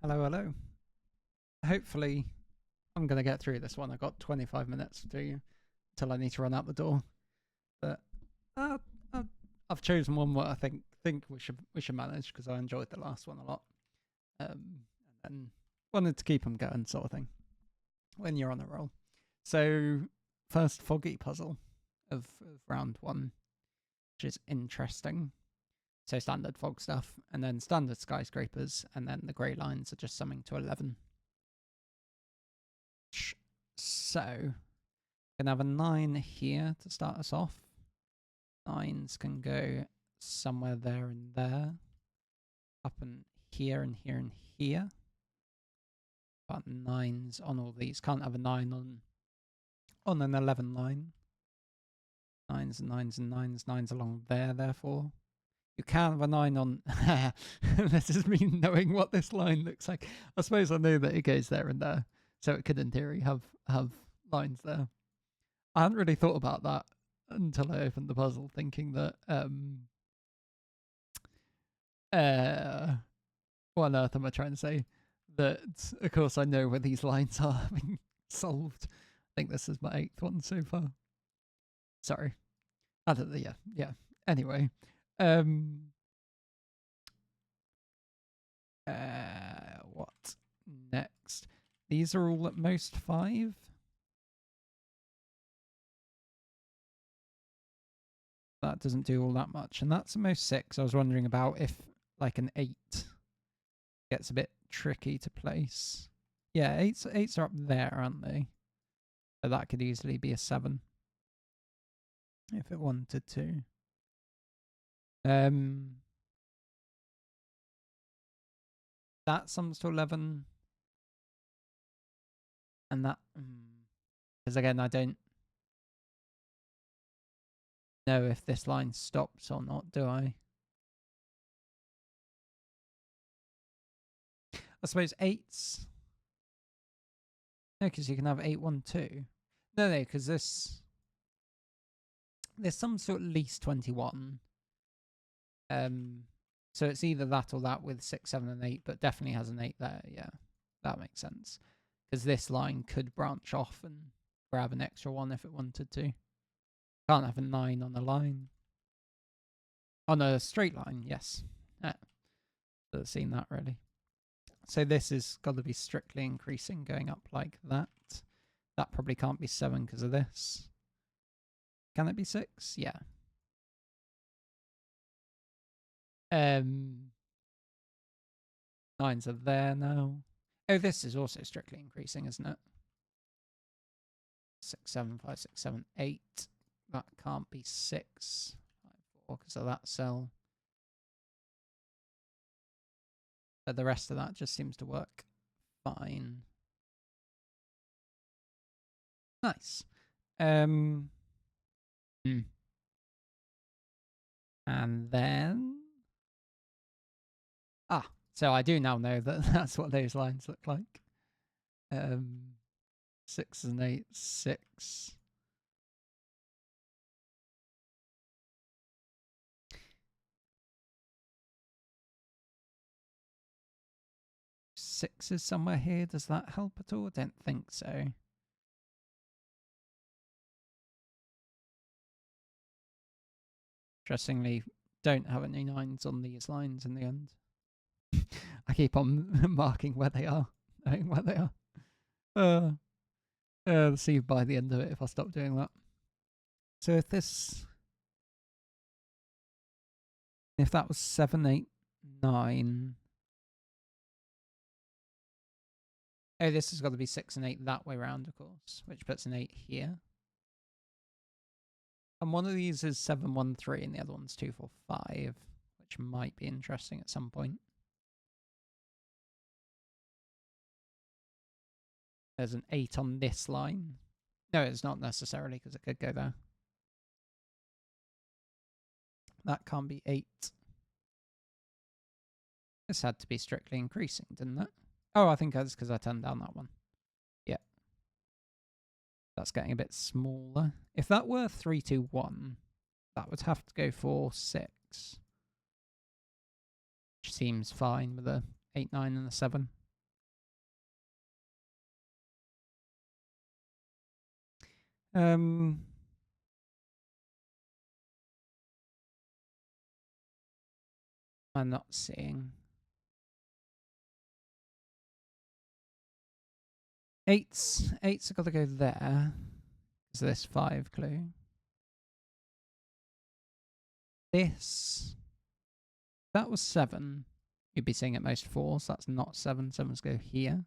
Hello, hello. Hopefully, I'm going to get through this one. I've got 25 minutes to do until I need to run out the door. But uh, uh, I've chosen one where I think we should manage because I enjoyed the last one a lot. And wanted to keep them going, sort of thing. When you're on a roll. So first foggy puzzle of round one, which is interesting. So standard fog stuff, and then standard skyscrapers, and then the grey lines are just summing to 11. So, gonna have a 9 here to start us off. 9s can go somewhere there and there. Up and here and here and here. But 9s on all these. Can't have a 9 on an 11 line. 9s and 9s and 9s. 9s along there, therefore. You can have a 9 on... This is me knowing what this line looks like. I suppose I know that it goes there and there. So it could, in theory, have lines there. I hadn't really thought about that until I opened the puzzle, thinking that... what on earth am I trying to say? That, of course, I know where these lines are being solved. I think this is my 8th one so far. Sorry. I don't know, yeah. Anyway... what next? These are all at most 5. That doesn't do all that much, and that's at most 6. I was wondering about if like an 8 gets a bit tricky to place. Yeah, 8s are up there, aren't they? So that could easily be a 7 if it wanted to. That sums to 11. And that... Because again, I don't know if this line stops or not, do I? I suppose 8s... No, because you can have 8, 1, 2. No, because this sums to at least 21. So it's either that or that with 6, 7, and 8, but definitely has an 8 there. Yeah, that makes sense. Because this line could branch off and grab an extra 1 if it wanted to. Can't have a 9 on a line. On a straight line, yes. Should have seen that, really. So this has got to be strictly increasing, going up like that. That probably can't be 7 because of this. Can it be 6? Yeah. 9s are there now. Oh, this is also strictly increasing, isn't it? 6, 7, 5, 6, 7, 8. That can't be 6. 5, 4 because of that cell. But the rest of that just seems to work fine. Nice. And then... so I do now know that that's what those lines look like. 6 and 8, 6. Six is somewhere here. Does that help at all? I don't think so. Interestingly, don't have any 9s on these lines in the end. I keep on marking where they are, knowing where they are. Let's see by the end of it if I stop doing that. So if that was 7, 8, 9. Oh, this has got to be 6 and 8 that way round, of course, which puts an 8 here. And one of these is 7, 1, 3, and the other one's 2, 4, 5, which might be interesting at some point. There's an 8 on this line. No, it's not necessarily, because it could go there. That can't be 8. This had to be strictly increasing, didn't it? Oh, I think that's because I turned down that one. Yeah. That's getting a bit smaller. If that were 3, 2, 1, that would have to go for 6. Which seems fine with a 8, 9 and a 7. I'm not seeing. 8's got to go there. Is this 5 clue? This. That was 7. You'd be seeing at most 4, so that's not 7. 7's go here.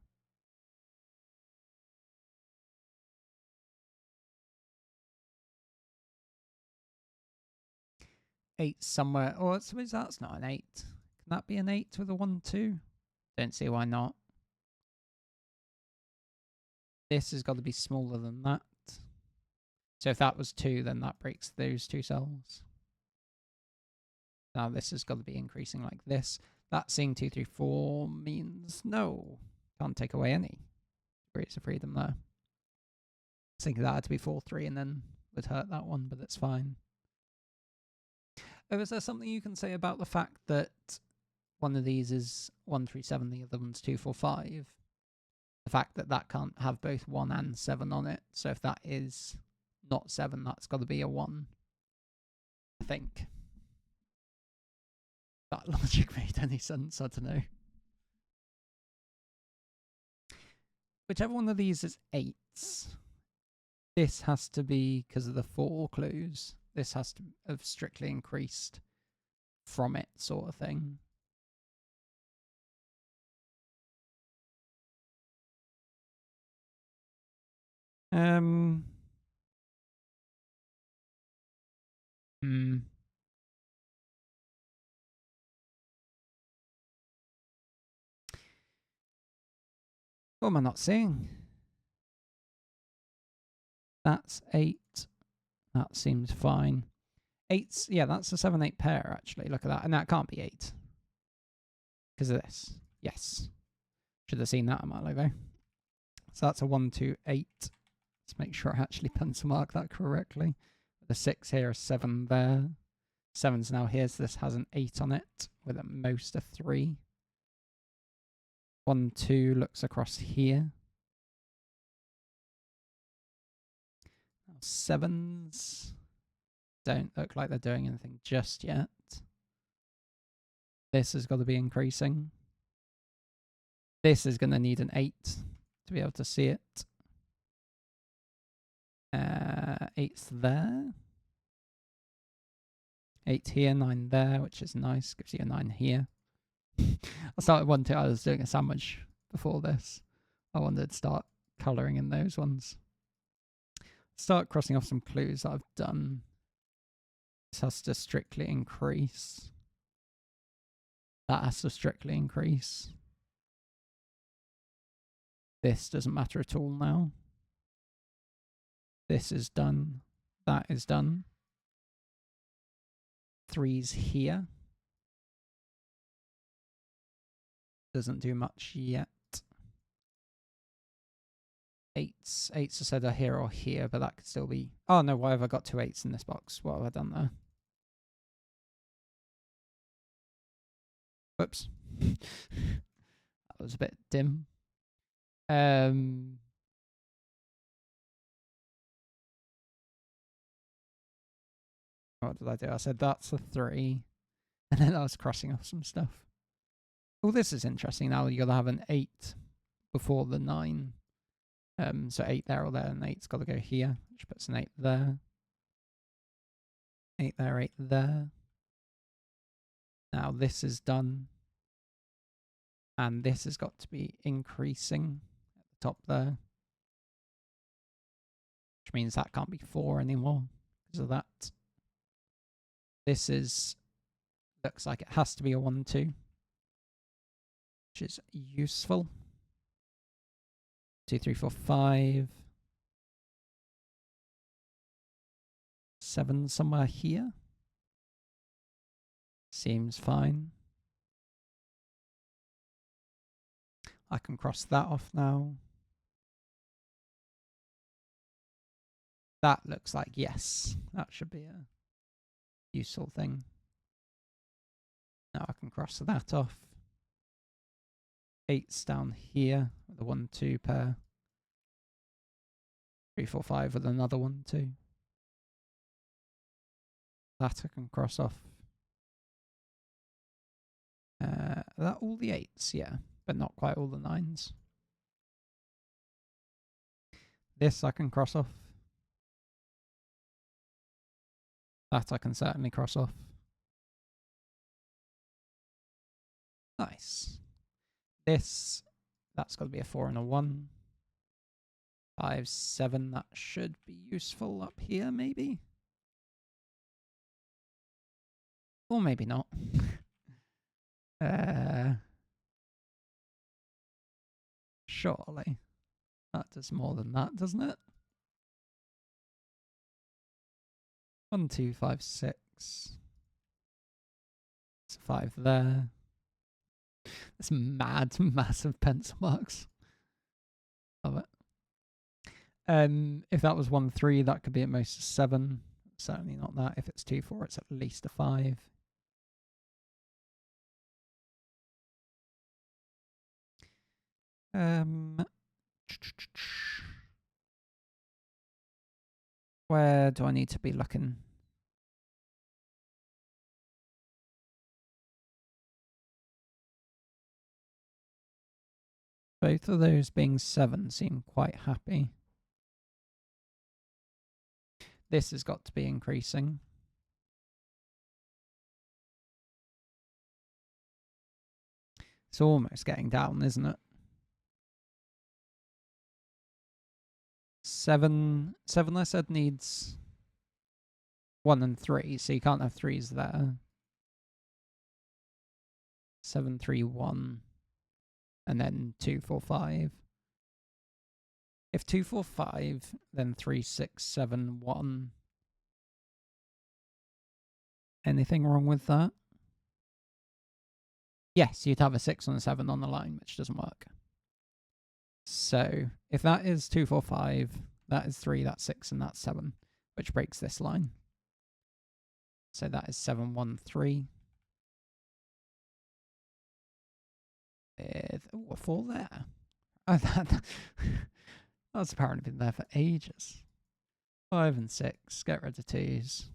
Eight somewhere. Oh, I suppose that's not an 8. Can that be an 8 with a 1, 2? Don't see why not. This has got to be smaller than that. So if that was 2, then that breaks those 2 cells. Now this has got to be increasing like this. That seeing 2, 3, 4 means no. Can't take away any degrees of freedom there. I was thinking that had to be 4, 3 and then would hurt that one, but it's fine. Oh, is there something you can say about the fact that one of these is 1, 3, 7, the other one's 2, 4, 5? The fact that that can't have both 1 and 7 on it. So if that is not 7, that's got to be a 1. I think. That logic made any sense, I don't know. Whichever one of these is 8s, this has to be, because of the 4 clues, this has to have strictly increased from it, sort of thing. What am I not seeing? That's 8. That seems fine. 8's, yeah, that's a 7, 8 pair, actually. Look at that. And that can't be 8. Because of this. Yes. Should have seen that on my logo. So that's a 1, 2, 8. Let's make sure I actually pencil mark that correctly. The 6 here, a 7 there. 7's now here, so this has an 8 on it, with at most a 3. 1, 2 looks across here. 7's don't look like they're doing anything just yet. This has got to be increasing. This is going to need an 8 to be able to see it. 8's there. 8 here, 9 there, which is nice. Gives you a 9 here. I started 1, 2. I was doing a sandwich before this. I wanted to start colouring in those ones. Start crossing off some clues that I've done. This has to strictly increase. That has to strictly increase. This doesn't matter at all now. This is done. That is done. 3's here. Doesn't do much yet. 8's I said are here or here, but that could still be... Oh no, why have I got 2 8's in this box? What have I done there? Whoops. That was a bit dim. What did I do? I said that's a 3. And then I was crossing off some stuff. Oh, this is interesting. Now you've got to have an 8 before the 9. So 8 there or there, and 8's got to go here, which puts an 8 there. 8 there, 8 there. Now this is done. And this has got to be increasing at the top there. Which means that can't be 4 anymore because of that. This is, looks like it has to be a 1, 2. Which is useful. 2, 3, 4, 5. 7 somewhere here. Seems fine. I can cross that off now. That looks like yes. That should be a useful thing. Now I can cross that off. 8's down here with the 1, 2 pair. 3, 4, 5 with another 1, 2. That I can cross off. That all the 8s, yeah, but not quite all the 9s. This I can cross off. That I can certainly cross off. Nice. This, that's got to be a 4 and a 1. 5, 7, that should be useful up here, maybe? Or maybe not. Surely. That does more than that, doesn't it? 1, 2, 5, 6. It's a 5 there. It's mad, massive pencil marks. Love it. If that was 1, 3, that could be at most a 7. Certainly not that. If it's 2, 4, it's at least a 5. Where do I need to be looking? Both of those being 7 seem quite happy. This has got to be increasing. It's almost getting down, isn't it? 7, I said, needs 1 and 3, so you can't have 3s there. 7, 3, 1, and then 2, 4, 5. If 2, 4, 5, then 3, 6, 7, 1. Anything wrong with that? Yes, you'd have a 6 and a 7 on the line, which doesn't work. So if that is 2, 4, 5, that is 3, that's 6, and that's 7, which breaks this line. So that is 7, 1, 3. With a 4 there. Oh, that's apparently been there for ages. 5 and 6, get rid of 2s.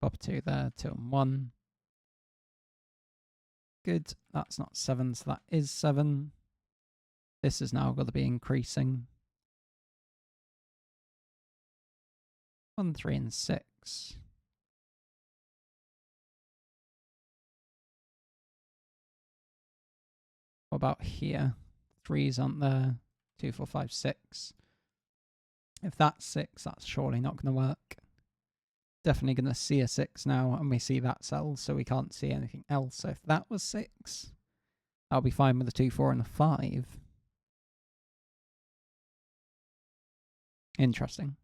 Pop a 2 there, 2 and 1. Good, that's not 7, so that is 7. This has now got to be increasing. 1, 3 and 6. What about here? 3s aren't there. 2, 4, 5, 6. If that's 6, that's surely not going to work. Definitely going to see a 6 now, and we see that cell, so we can't see anything else. So if that was 6, I'll be fine with a 2, 4 and a 5. Interesting.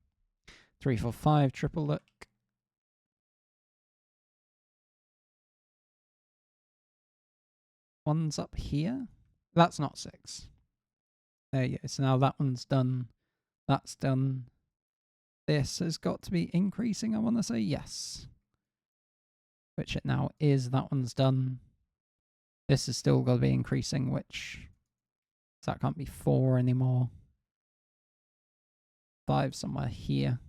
3, 4, 5, triple look. One's up here. That's not 6. There you go. So now that one's done. That's done. This has got to be increasing, I want to say yes. Which it now is. That one's done. This has still got to be increasing, which... So that can't be 4 anymore. 5 somewhere here.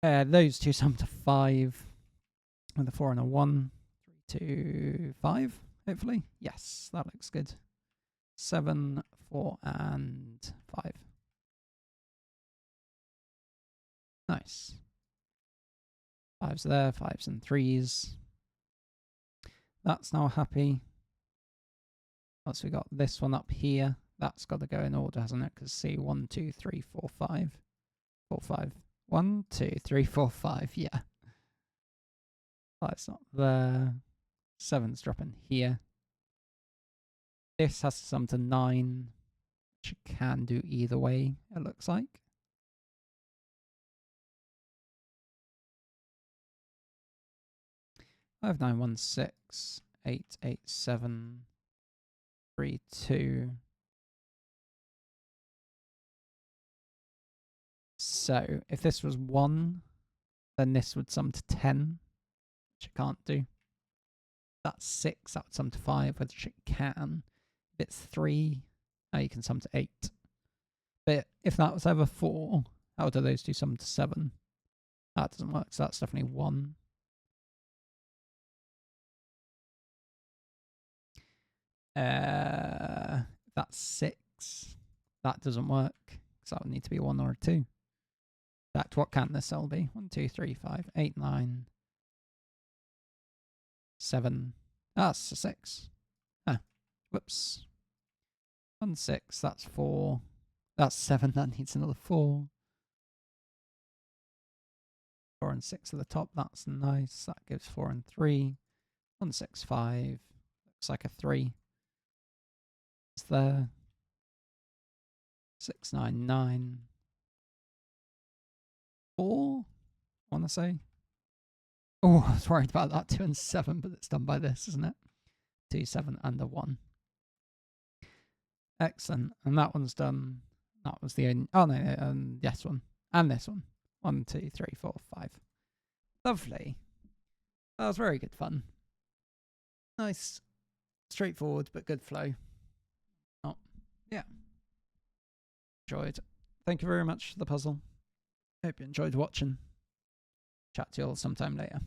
Those two sum to 5. With a 4 and a 1. 3, 2, 5, hopefully. Yes, that looks good. 7, 4, and 5. Nice. 5s there, 5s and 3s. That's now happy. Once we got this one up here, that's got to go in order, hasn't it? Because see, 1, 2, 3, 4, 5. 4, 5. 1, 2, 3, 4, 5, yeah. 5's not there. 7's dropping here. This has to sum to 9, which it can do either way, it looks like. I have 9, 1, 6, 8, 8, 7, 3, 2. So if this was 1, then this would sum to 10, which it can't do. That's 6, that would sum to 5, which it can. If it's 3, now you can sum to 8. But if that was ever 4, how do those two sum to 7? That doesn't work, so that's definitely 1. That's 6. That doesn't work, because that would need to be 1 or 2. In fact, what can this cell be? 1, 2, 3, 5, 8, 9, 7. That's a 6. Ah, whoops. 1, 6, that's 4. That's 7, that needs another 4. 4 and 6 at the top, that's nice. That gives 4 and 3. 1, 6, 5. Looks like a 3. It's there. 6, 9, 9. 4, I want to say. Oh, I was worried about that 2 and 7, but it's done by this, isn't it? 2, 7, and a 1. Excellent. And that one's done. That was the only. Oh, no, yes, one. And this one. 1, 2, 3, 4, 5. Lovely. That was very good fun. Nice, straightforward, but good flow. Oh, yeah. Enjoyed. Thank you very much for the puzzle. Hope you enjoyed watching. Chat to you all sometime later.